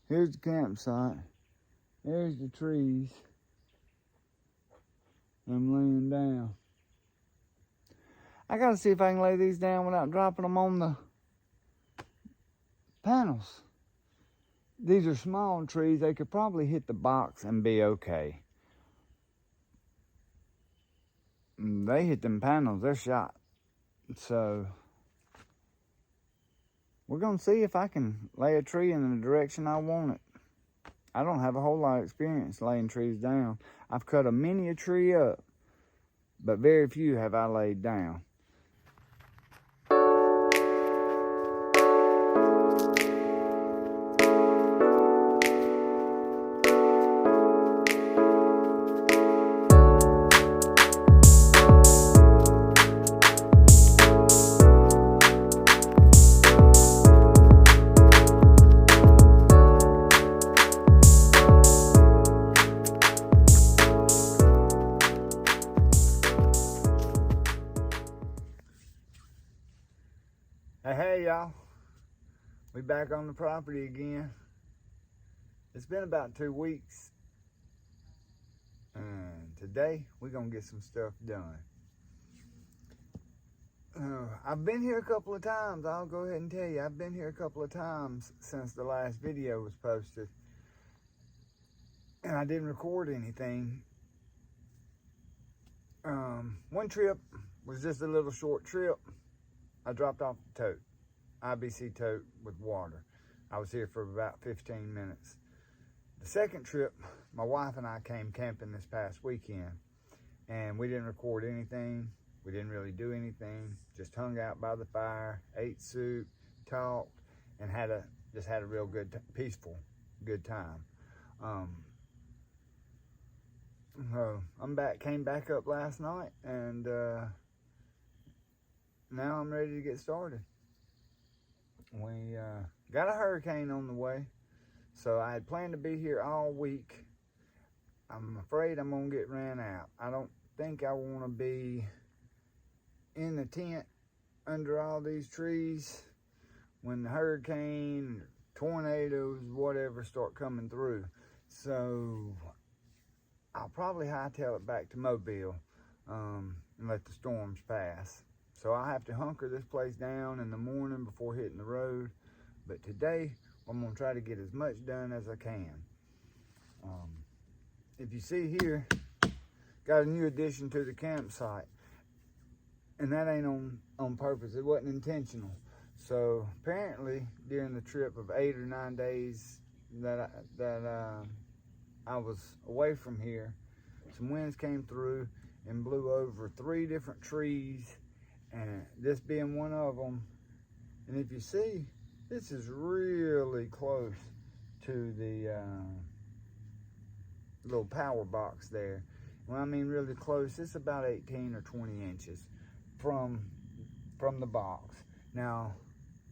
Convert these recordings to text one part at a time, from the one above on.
Here's the campsite. There's the trees. I'm laying down. I gotta see if I can lay these down without dropping them on the panels. These are small trees. They could probably hit the box and be okay. They hit them panels, they're shot. So we're gonna see if I can lay a tree in the direction I want it. I don't have a whole lot of experience laying trees down. I've cut a many a tree up, but very few have I laid down. Hey y'all, we back on the property again. It's been about 2 weeks, and today we're gonna get some stuff done. I've been here a couple of times. I'll go ahead and tell you, I've been here a couple of times since the last video was posted, and I didn't record anything. One trip was just a little short trip. I dropped off the tote, IBC tote with water. I was here for about 15 minutes. The second trip, my wife and I came camping this past weekend, and we didn't record anything. We didn't really do anything. Just hung out by the fire, ate soup, talked, and just had a real good, peaceful, good time. Came back up last night, and now I'm ready to get started. We got a hurricane on the way, so I had planned to be here all week. I'm afraid I'm gonna get ran out. I don't think I want to be in the tent under all these trees when the hurricane, tornadoes, whatever start coming through. So I'll probably hightail it back to Mobile and let the storms pass. So I'll have to hunker this place down in the morning before hitting the road. But today, I'm gonna try to get as much done as I can. If you see here, got a new addition to the campsite. And that ain't on purpose, it wasn't intentional. So apparently, during the trip of 8 or 9 days that I was away from here, some winds came through and blew over 3 different trees, and this being one of them. And if you see, this is really close to the little power box there. When I mean really close, it's about 18 or 20 inches from the box. Now,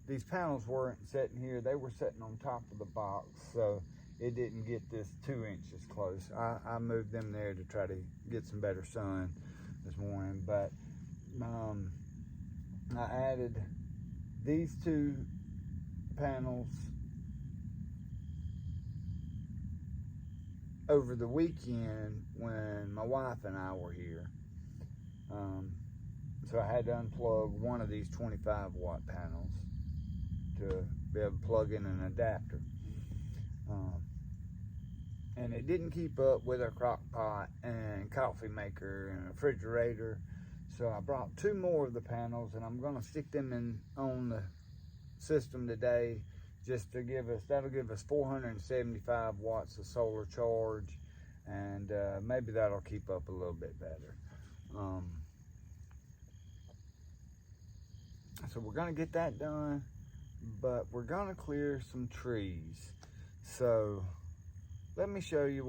these panels weren't sitting here, they were sitting on top of the box, so it didn't get this 2 inches close. I moved them there to try to get some better sun this morning, but I added these 2 panels over the weekend when my wife and I were here. So I had to unplug one of these 25 watt panels to be able to plug in an adapter. And it didn't keep up with our crock pot and coffee maker and refrigerator. So I brought 2 more of the panels, and I'm gonna stick them in on the system today, just to that'll give us 475 watts of solar charge, and maybe that'll keep up a little bit better. So we're gonna get that done, but we're gonna clear some trees. So let me show you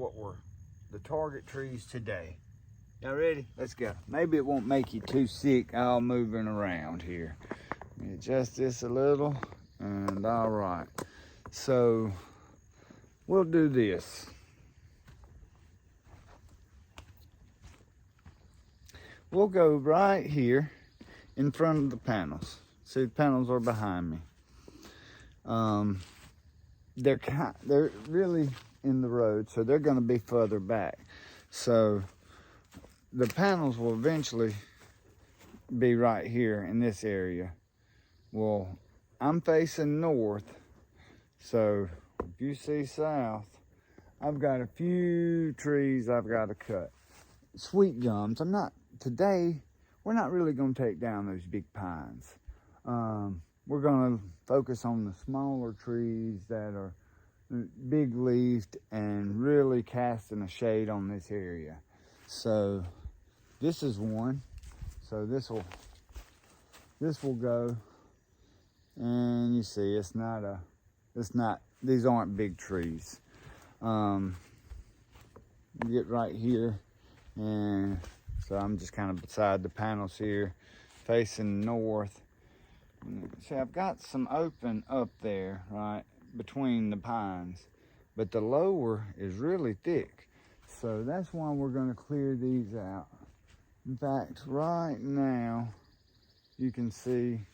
the target trees today. Y'all ready? Let's go. Maybe it won't make you too sick all moving around here. Adjust this a little, and all right. So we'll do this. We'll go right here in front of the panels. See, the panels are behind me. they're really in the road, so they're going to be further back. So the panels will eventually be right here in this area. Well, I'm facing north, so if you see south, I've got a few trees I've got to cut. Sweet gums, today, we're not really going to take down those big pines. We're going to focus on the smaller trees that are big leafed and really casting a shade on this area. So this is one. So this will go, and you see these aren't big trees. You get right here, and so I'm just kind of beside the panels here, facing north. See, I've got some open up there, right, between the pines, but the lower is really thick. So that's why we're going to clear these out. In fact, right now, you can see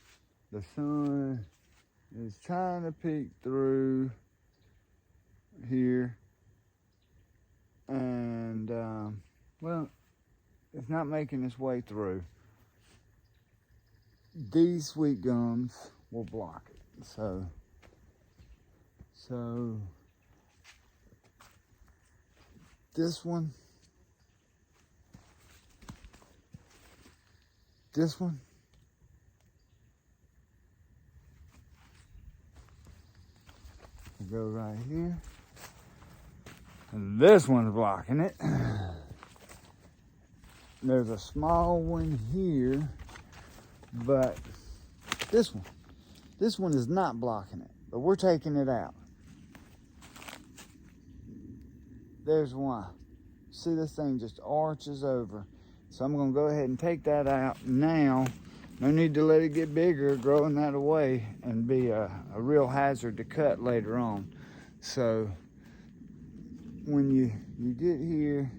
the sun is trying to peek through here. And, well, it's not making its way through. These sweet gums will block it. So this one will go right here. And this one's blocking it. There's a small one here, but this one is not blocking it, but we're taking it out. There's one. See, this thing just arches over. So I'm gonna go ahead and take that out now. No need to let it get bigger, growing that away and be a real hazard to cut later on. So when you get here,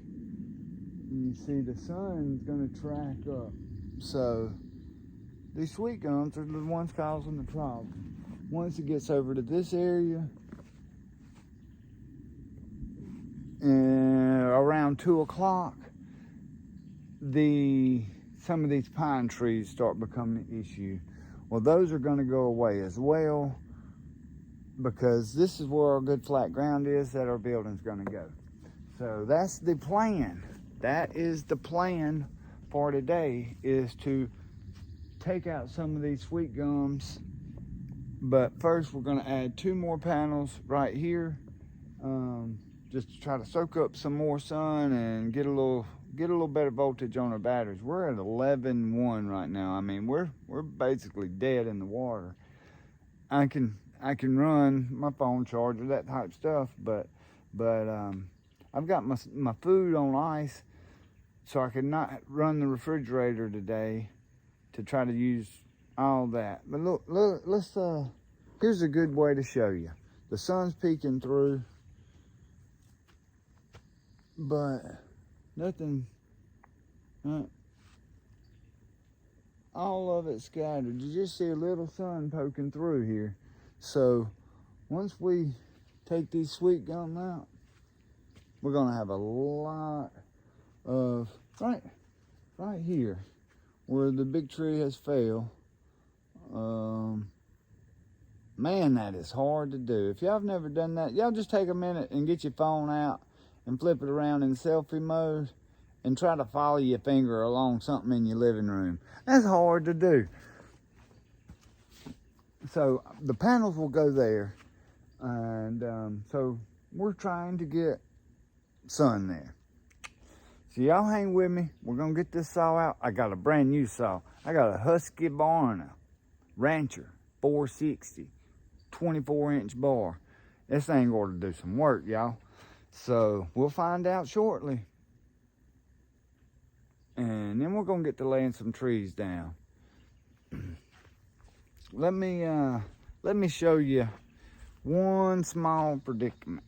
you see the sun's gonna track up. So these sweet gums are the ones causing the problem. Once it gets over to this area, and around 2 o'clock, some of these pine trees start becoming an issue. Well, those are going to go away as well, because this is where our good flat ground is that our building's going to go. So that's the plan. That is the plan for today, is to take out some of these sweet gums. But first we're going to add 2 more panels right here, just to try to soak up some more sun and get a little better voltage on our batteries. We're at 11.1 right now. I mean, we're basically dead in the water. I can run my phone charger, that type stuff, but I've got my food on ice, so I could not run the refrigerator today to try to use all that. But look, let's here's a good way to show you. The sun's peeking through, but nothing, all of it scattered. You just see a little sun poking through here. So once we take these sweet gum out, we're gonna have a lot of, right here where the big tree has failed. Man, that is hard to do. If y'all have never done that, y'all just take a minute and get your phone out and flip it around in selfie mode and try to follow your finger along something in your living room. That's hard to do. So the panels will go there, and so we're trying to get sun there. So y'all hang with me. We're gonna get this saw out. I got a brand new saw. I got a Husky bar and a Rancher 460 24-inch bar. This thing ought to do some work, y'all. So we'll find out shortly. And then we're gonna get to laying some trees down. Let me show you one small predicament.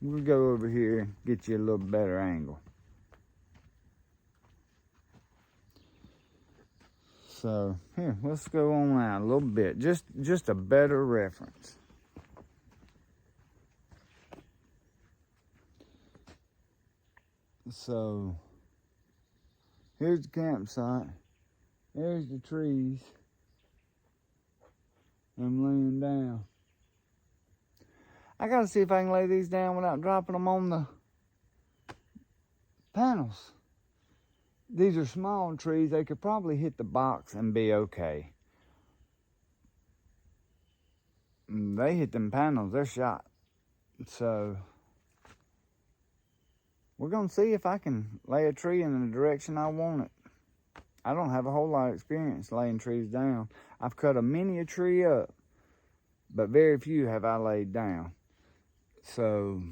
We'll go over here and get you a little better angle. So here, let's go on out a little bit. Just a better reference. So here's the campsite. There's the trees. I'm laying down. I gotta see if I can lay these down without dropping them on the panels. These are small trees. They could probably hit the box and be okay. They hit them panels, they're shot. So we're gonna see if I can lay a tree in the direction I want it. I don't have a whole lot of experience laying trees down. I've cut a many a tree up, but very few have I laid down. So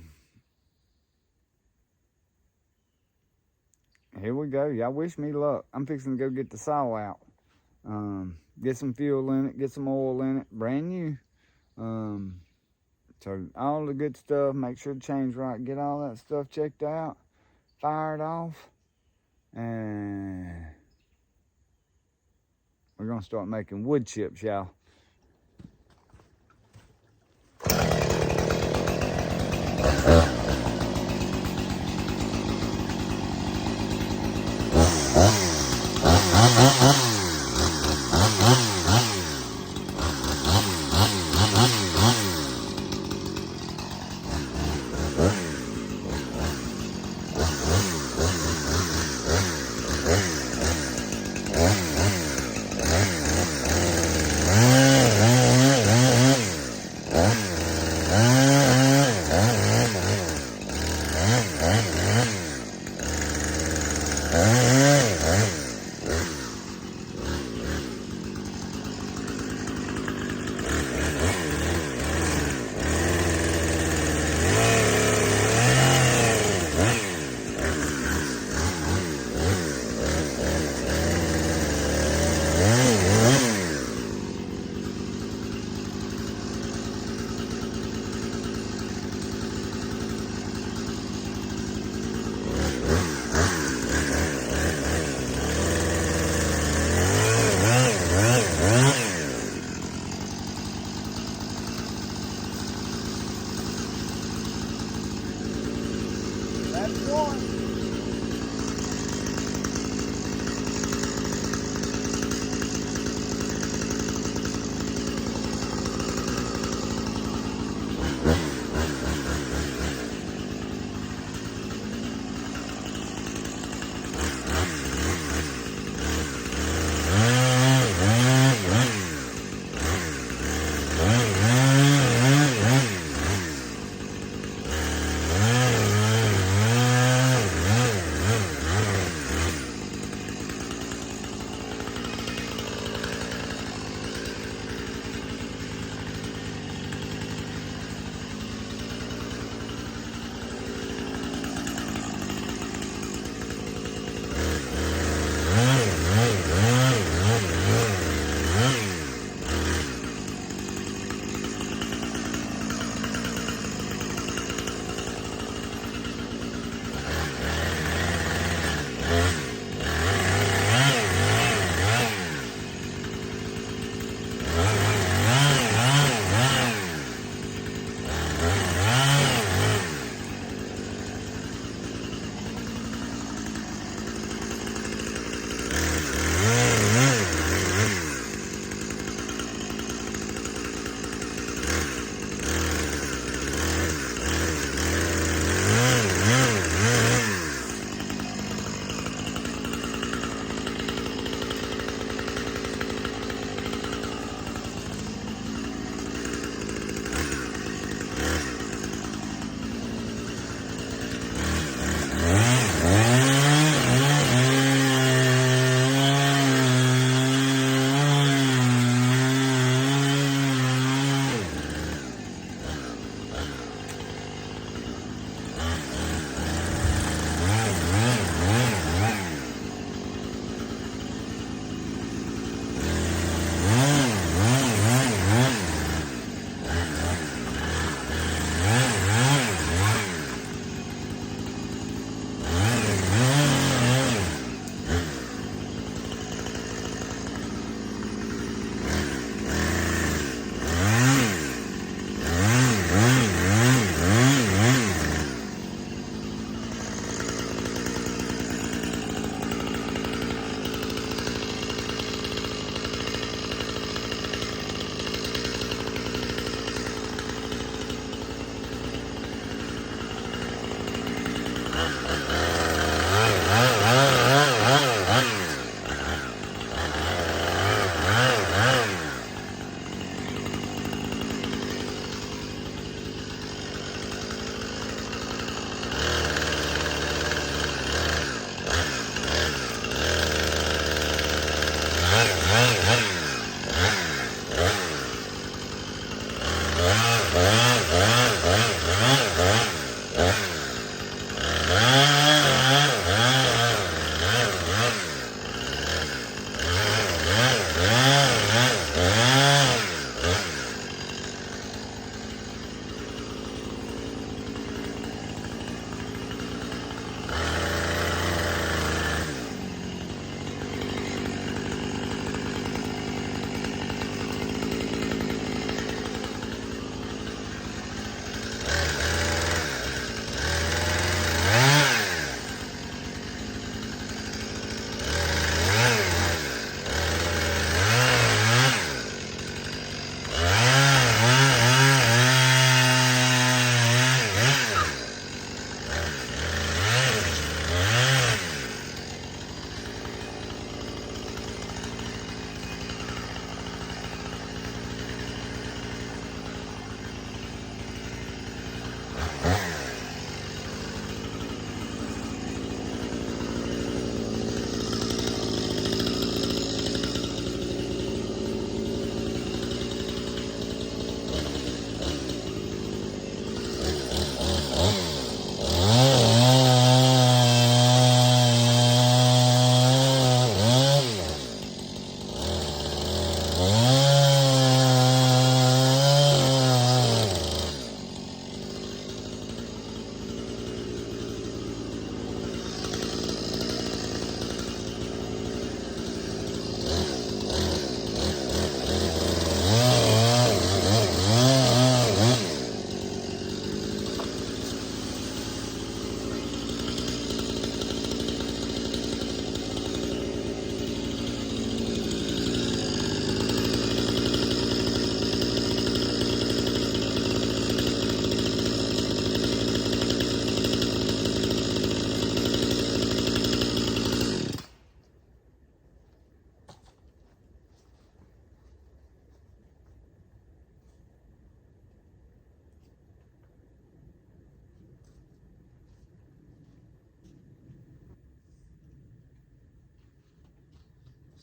here we go. Y'all wish me luck. I'm fixing to go get the saw out. Get some fuel in it, get some oil in it, brand new. So all the good stuff, make sure the chain's right, get all that stuff checked out, fire it off, and we're gonna start making wood chips, y'all.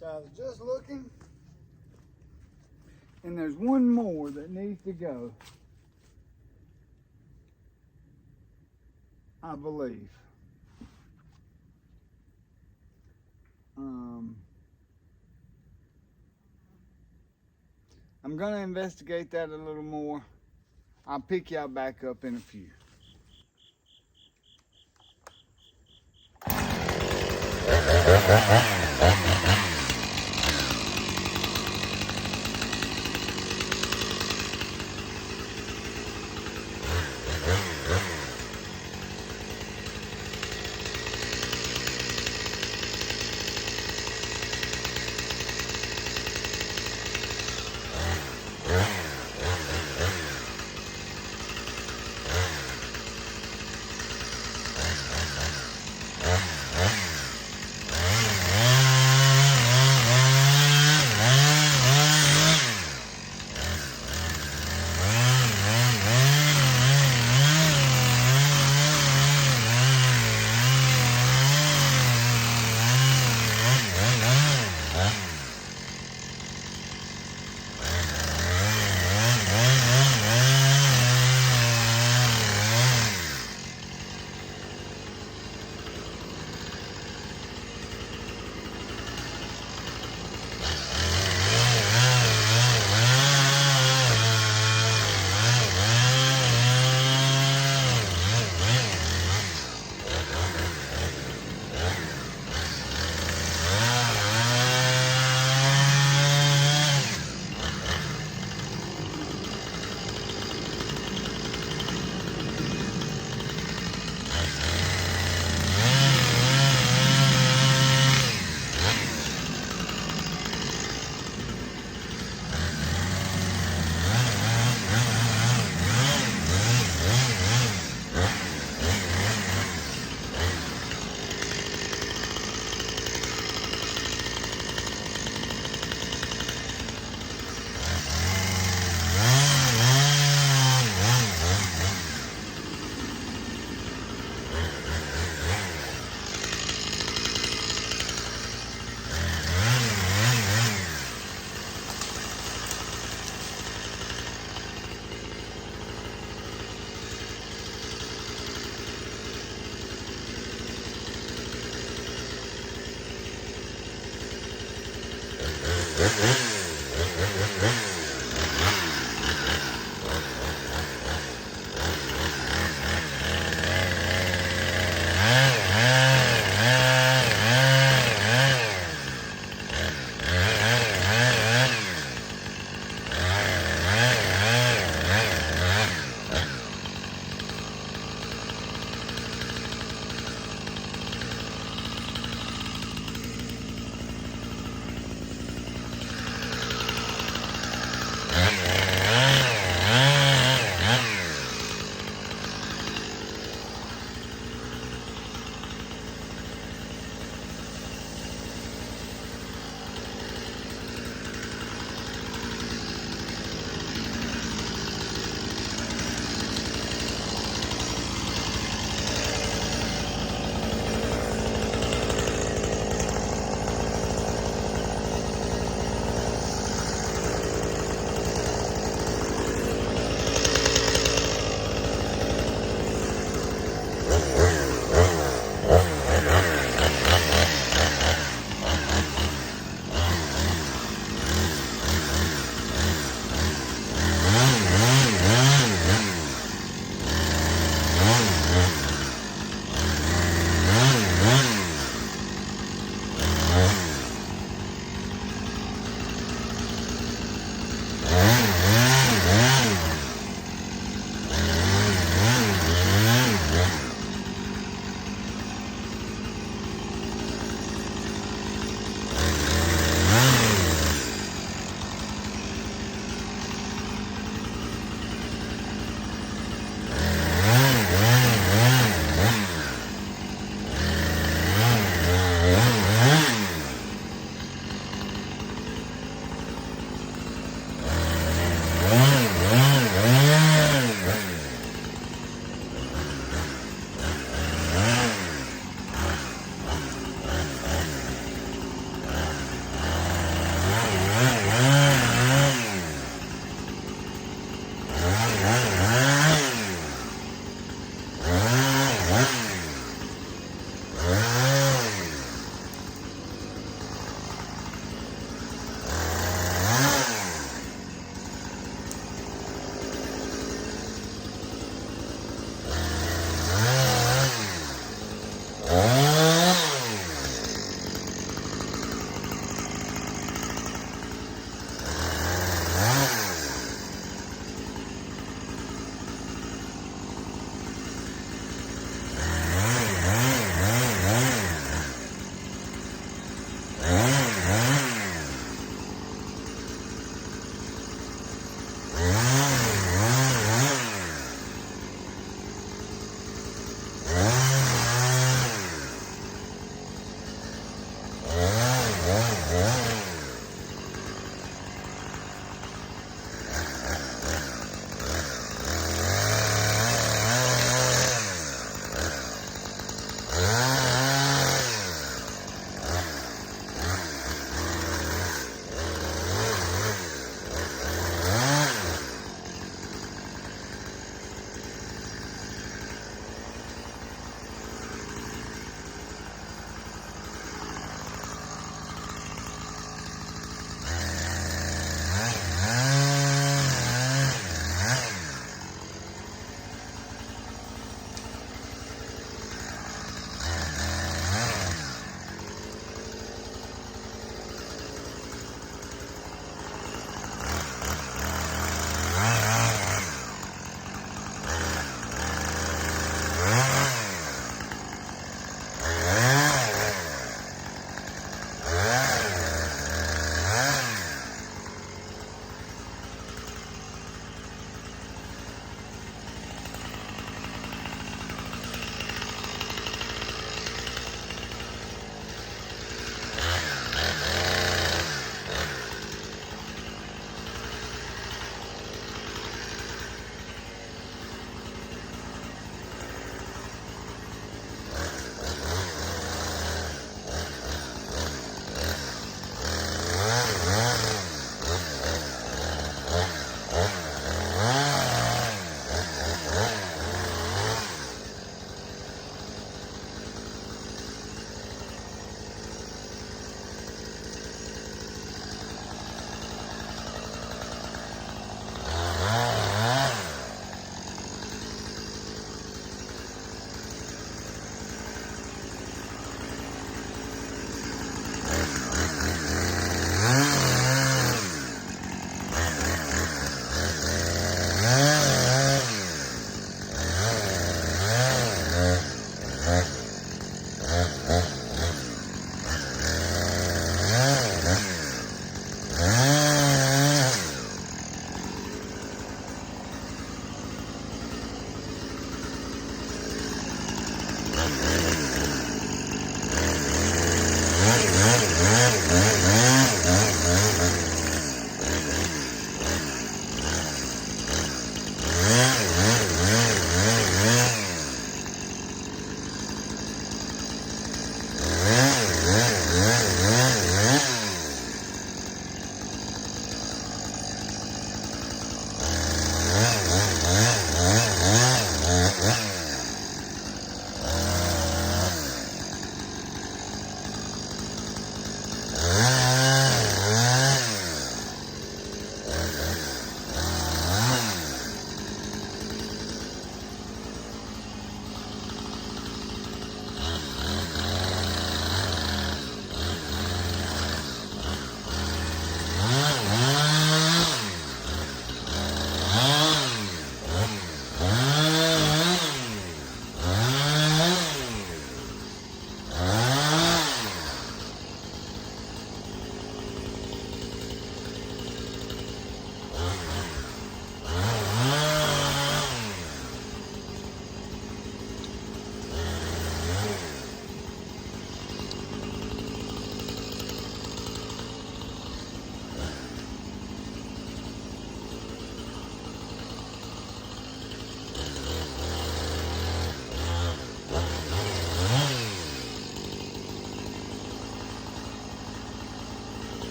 So I was just looking, and there's one more that needs to go, I believe. I'm going to investigate that a little more. I'll pick y'all back up in a few.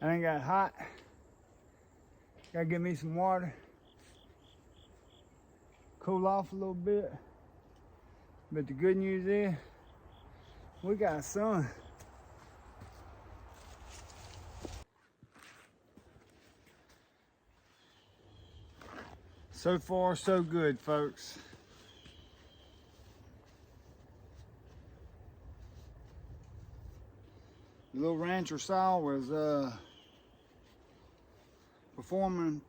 I done got hot. Gotta get me some water. Cool off a little bit. But the good news is, we got sun. So far, so good, folks. The little rancher sow was performing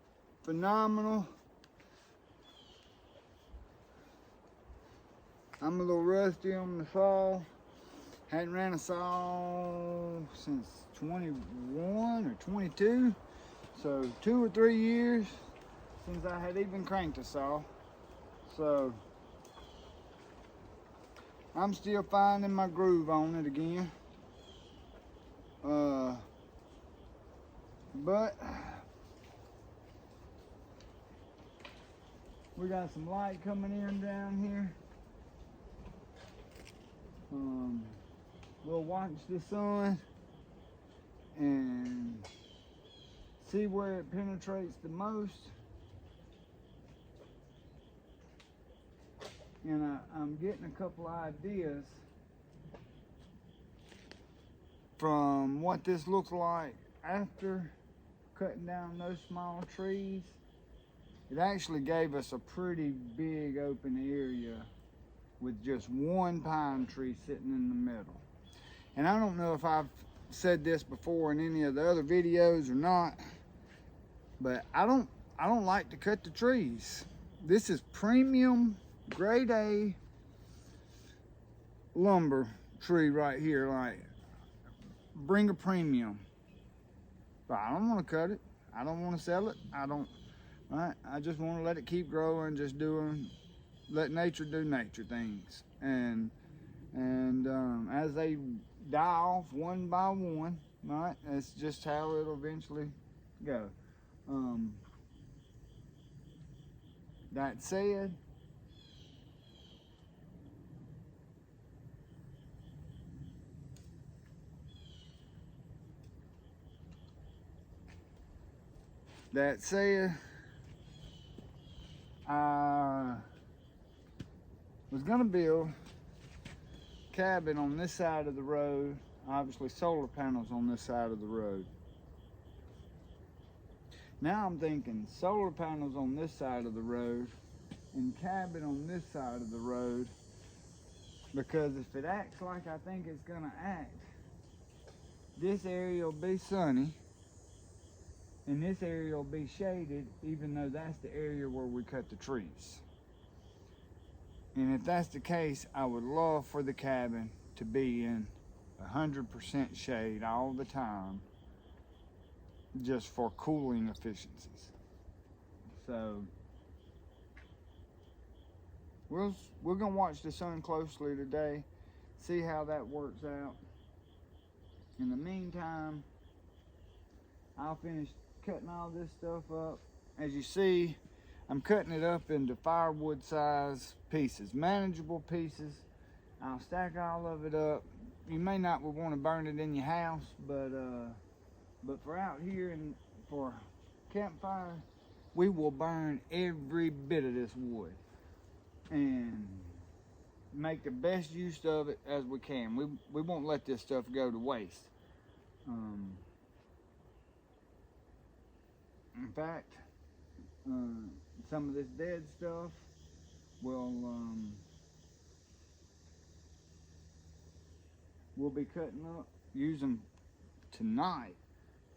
phenomenal. I'm a little rusty on the saw. Hadn't ran a saw since 21 or 22. So 2 or 3 years since I had even cranked a saw. So I'm still finding my groove on it again. But we got some light coming in down here. We'll watch the sun and see where it penetrates the most. And I'm getting a couple ideas from what this looks like after cutting down those small trees. It actually gave us a pretty big open area with just one pine tree sitting in the middle. And I don't know if I've said this before in any of the other videos or not, but I don't like to cut the trees. This is premium grade A lumber tree right here, like bring a premium. But I don't want to cut it. I don't want to sell it. I just want to let it keep growing, let nature do nature things. And as they die off one by one, right, that's just how it'll eventually go. That said, I was gonna build a cabin on this side of the road, obviously solar panels on this side of the road. Now I'm thinking solar panels on this side of the road and cabin on this side of the road, because if it acts like I think it's gonna act, this area will be sunny and this area will be shaded, even though that's the area where we cut the trees. And if that's the case, I would love for the cabin to be in 100% shade all the time, just for cooling efficiencies. So we're gonna watch the sun closely today, see how that works out. In the meantime, I'll finish cutting all this stuff up. As you see, I'm cutting it up into firewood size pieces, manageable pieces. I'll stack all of it up. You may not want to burn it in your house, but for out here and for campfire, we will burn every bit of this wood and make the best use of it as we can. We won't let this stuff go to waste. In fact, some of this dead stuff we'll be cutting up, using tonight.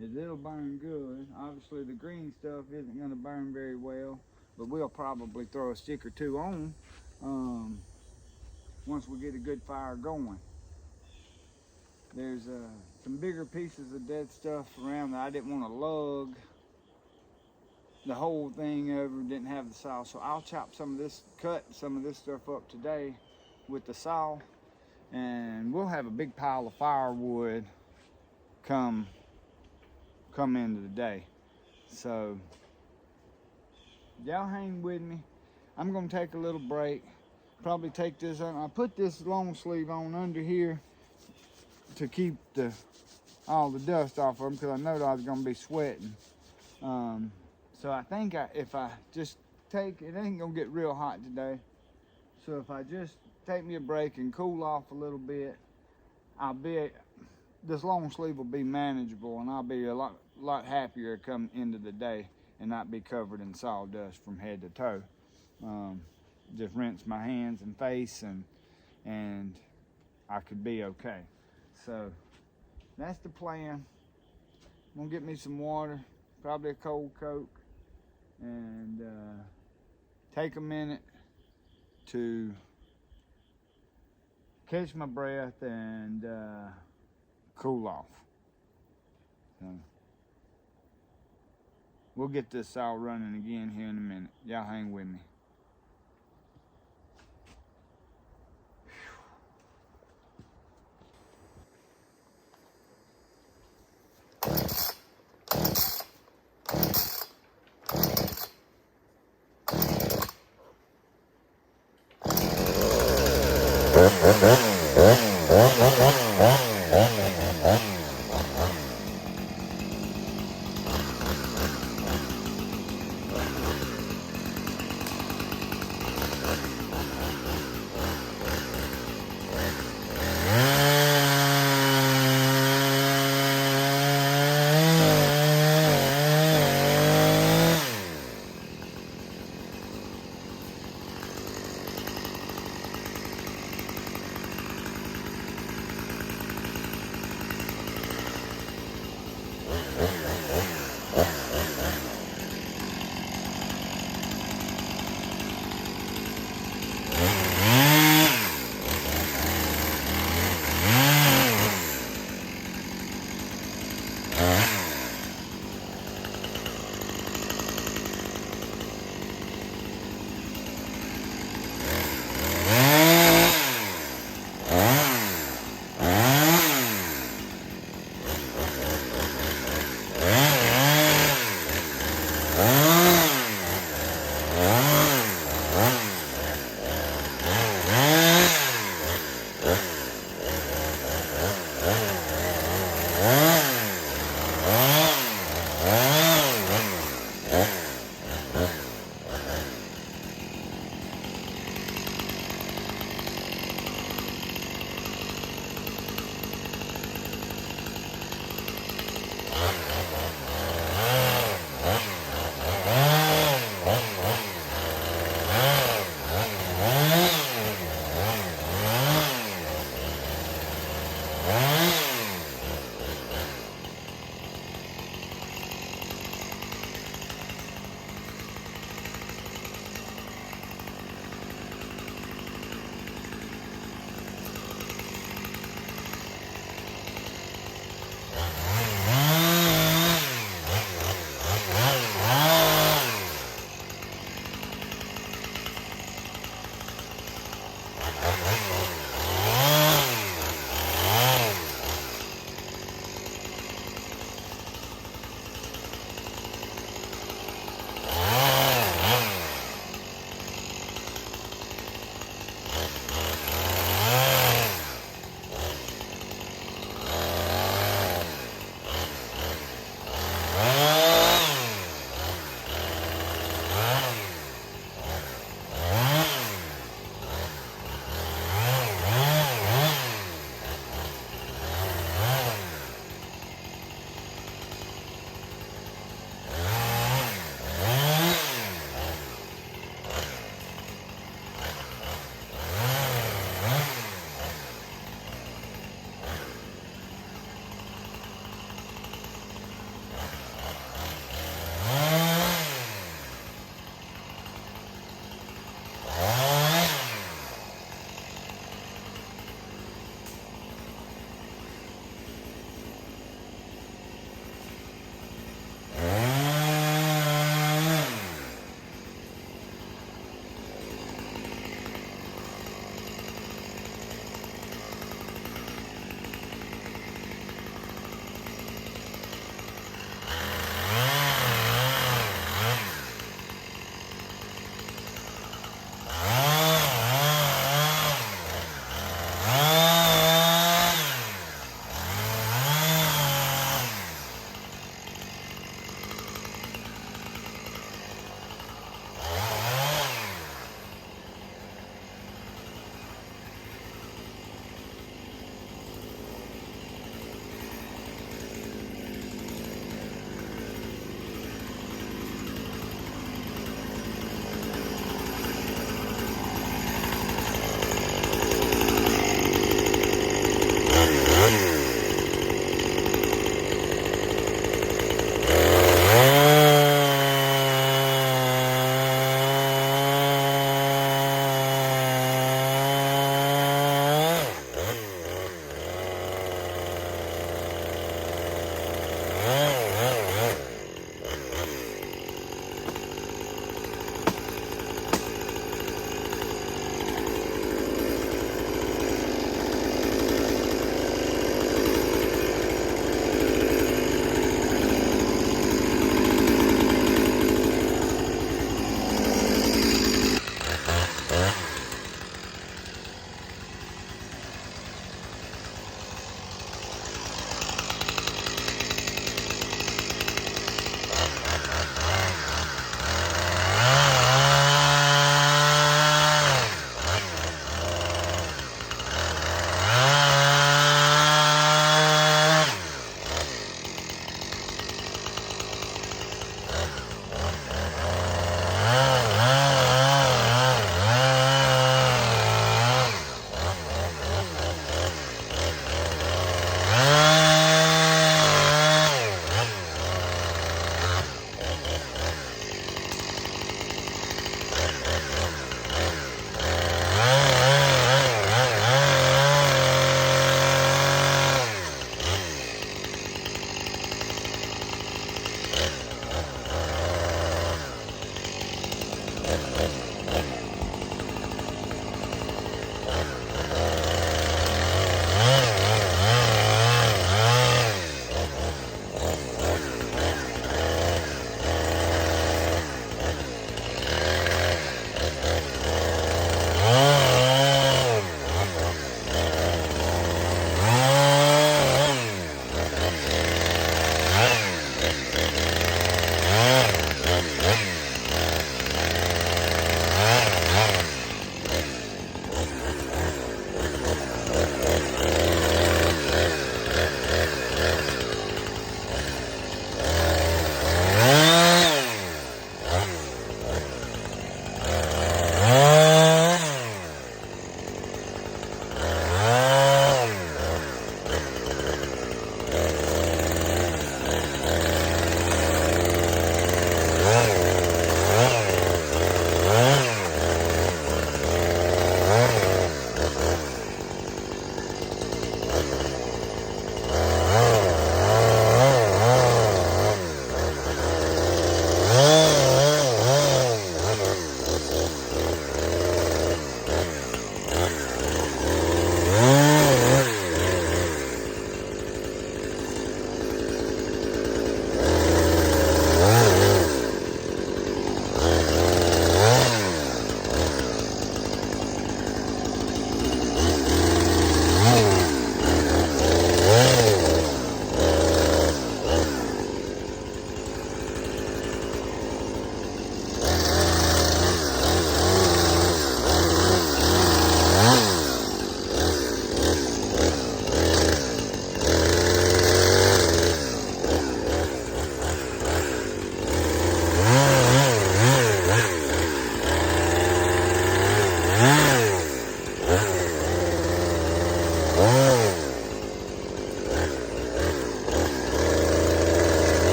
It'll burn good. Obviously the green stuff isn't going to burn very well, but we'll probably throw a stick or two on once we get a good fire going. There's some bigger pieces of dead stuff around that I didn't want to lug the whole thing over, didn't have the saw, so I'll cut some of this stuff up today with the saw, and we'll have a big pile of firewood come into the day. So y'all hang with me. I'm gonna take a little break, probably take this on. I put this long sleeve on under here to keep the all the dust off of them because I know I was going to be sweating. So I think if I just it ain't going to get real hot today. So if I just take me a break and cool off a little bit, this long sleeve will be manageable, and I'll be a lot happier come into the day and not be covered in sawdust from head to toe. Just rinse my hands and face, and I could be okay. So that's the plan. I'm gonna get me some water, probably a cold Coke, and take a minute to catch my breath and cool off. So we'll get this saw running again here in a minute. Y'all hang with me.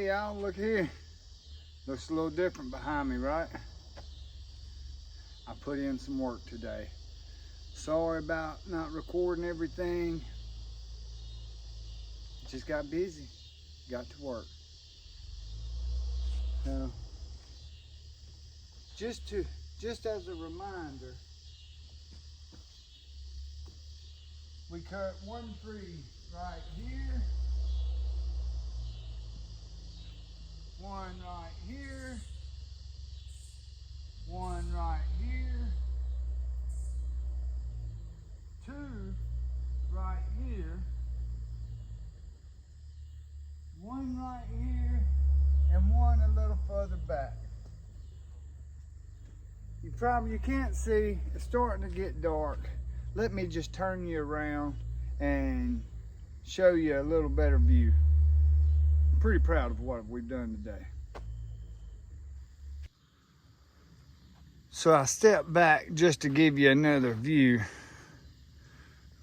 y'all, look here. Looks a little different behind me, right? I put in some work today. Sorry about not recording everything. Just got busy, got to work. So, just as a reminder, we cut one tree right here, one right here, one right here, two right here, one right here, and one a little further back. You can't see, it's starting to get dark. Let me just turn you around and show you a little better view. I'm pretty proud of what we've done today. So I stepped back just to give you another view.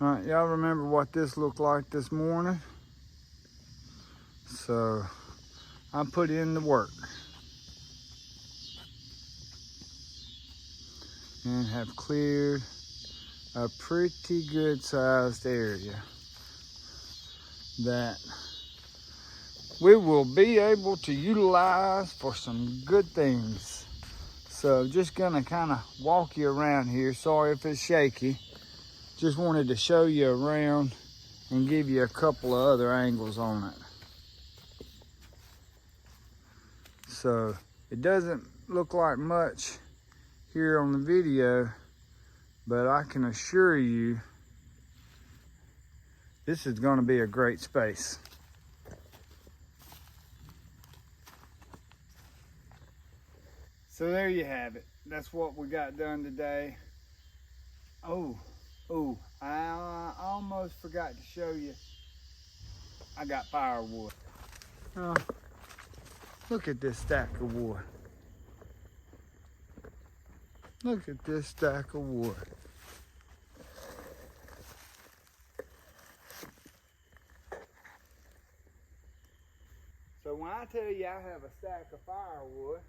All right, y'all remember what this looked like this morning? So I put in the work and have cleared a pretty good sized area that we will be able to utilize for some good things. So just gonna kind of walk you around here. Sorry if it's shaky. Just wanted to show you around and give you a couple of other angles on it. So it doesn't look like much here on the video, but I can assure you this is going to be a great space. So there you have it. That's what we got done today. Oh, I almost forgot to show you. I got firewood. Oh, look at this stack of wood. Look at this stack of wood. So when I tell you I have a stack of firewood,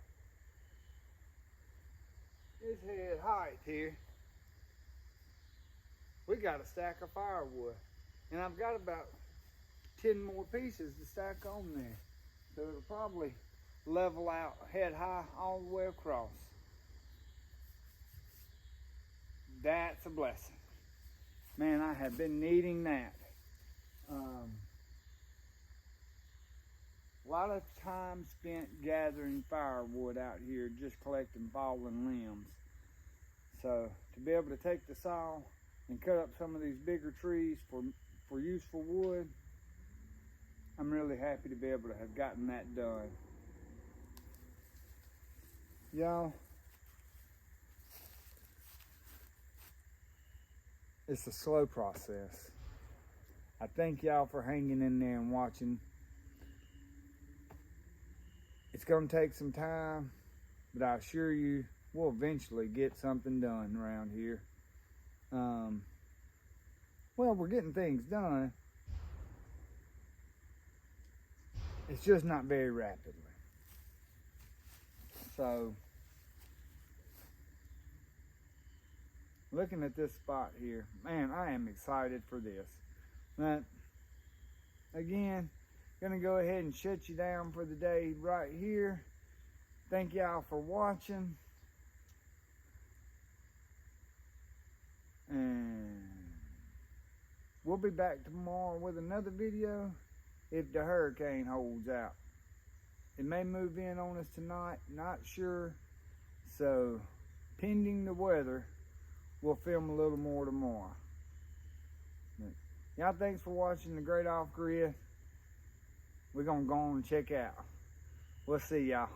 this head height here, we got a stack of firewood. And I've got about 10 more pieces to stack on there. So it'll probably level out head high all the way across. That's a blessing. Man, I have been needing that. A lot of time spent gathering firewood out here, just collecting fallen limbs. So to be able to take the saw and cut up some of these bigger trees for useful wood, I'm really happy to be able to have gotten that done. Y'all, it's a slow process. I thank y'all for hanging in there and watching. It's going to take some time, but I assure you we'll eventually get something done around here. Well, we're getting things done. It's just not very rapidly. So, looking at this spot here, man, I am excited for this. But, again, gonna go ahead and shut you down for the day right here. Thank y'all for watching. And we'll be back tomorrow with another video if the hurricane holds out. It may move in on us tonight, not sure. So, pending the weather, we'll film a little more tomorrow. Y'all, thanks for watching The Great Off Grid. We're gonna go on and check out. We'll see y'all.